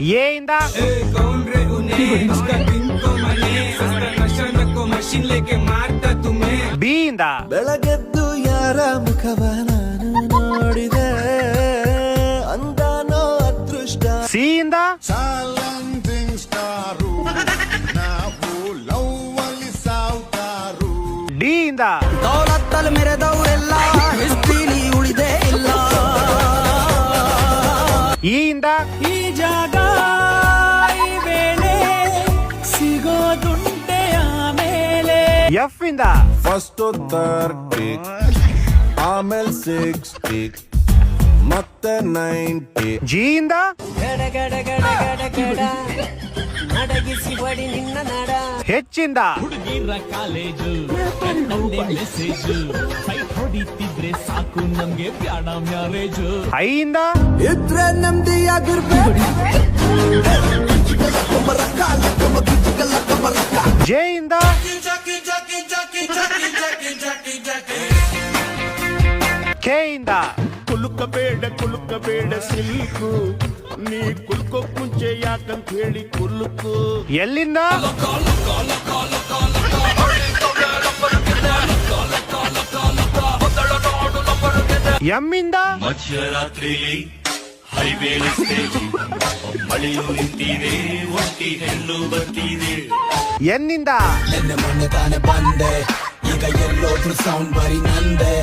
A ಇಂದ B ಇಂದ ಬೆಳಗೆದ್ದು ಯಾರ ಮುಖವ ನಾನು ನೋಡಿದೆ ಅಂದಾನೋ ಅದೃಷ್ಟ. ಸಿ ಇಂದ ಚಾಲೆಂಜಿಂಗ್ ಸ್ಟಾರು ನಾವು ಲವ್ ಅಲ್ಲಿ ಸಾವುಕಾರು. ಡಿ ಇಂದ ದೌಲತ್ತಲ್ಲಿ ಮೆರೆದವರೆಲ್ಲ ಹಿಸ್ಟ್ರಿಲಿ ಉಳಿದೇ ಇಲ್ಲ. ಇ ಇಂದ ಈ ಜಾಗ ಈ ವೇಳೆ ಸಿಗೋದುಂಟೆ ಆಮೇಲೆ. ಎಫ್ ಇಂದ ಫಸ್ಟ್ 30 ಆಮೇಲೆ 60 ಮತ್ತೆ 90. ಜಿ ಇಂದ ಗಡ ಗಡ ಗಡ ಗಡ ಗಡ ನಡಗಿಸಿ ಬಡಿ ನಿನ್ನ ನಡ. ಹೆಚ್ ಇಂದ ಹುಡುಗಿರ ಕಾಲೇಜು ಕಣ್ಣಂದೆ ಮೆಸೇಜು ಫೈಟ್ ಹೊಡಿತಿದ್ರೆ ಸಾಕು ನಮ್ಗೆ ಬ್ಯಾಡ ಮ್ಯಾರೇಜು. ಐ ಇಂದ ಇದ್ರೆ ನೆಮ್ಮದಿಯಾಗಿರ್ಬೇಕು. ಜೆ ಇಂದ ಕೆ ಇಂದ ಕುಲುಕಬೇಡ ಸಿಲ್ಕು ನೀ ಕುಲ್ಕೋಕ್ ಮುಂಚೆ ಯಾಕಂತ ಹೇಳಿ ಕುಲುಕು. ಎಲ್ಲಿಂದ ಎಂ ಇಂದ ಮಧ್ಯರಾತ್ರಿಯಲ್ಲಿ ಹೈವೇ ರಸ್ತೆಯಲ್ಲಿ ಮಳೆಯು ನಿಂತಿದೆ, ಒಟ್ಟಿ ಹೆಣ್ಣು ಬರ್ತಿದೆ. ಎನ್ ಇಂದ ಮೊನ್ನೆ ತಾನೆ ಬಂದೆ, ಈಗ ಎಲ್ಲೋದ್ರು ಸೌಂಡ್ ಬರಿ ನಂದೆ.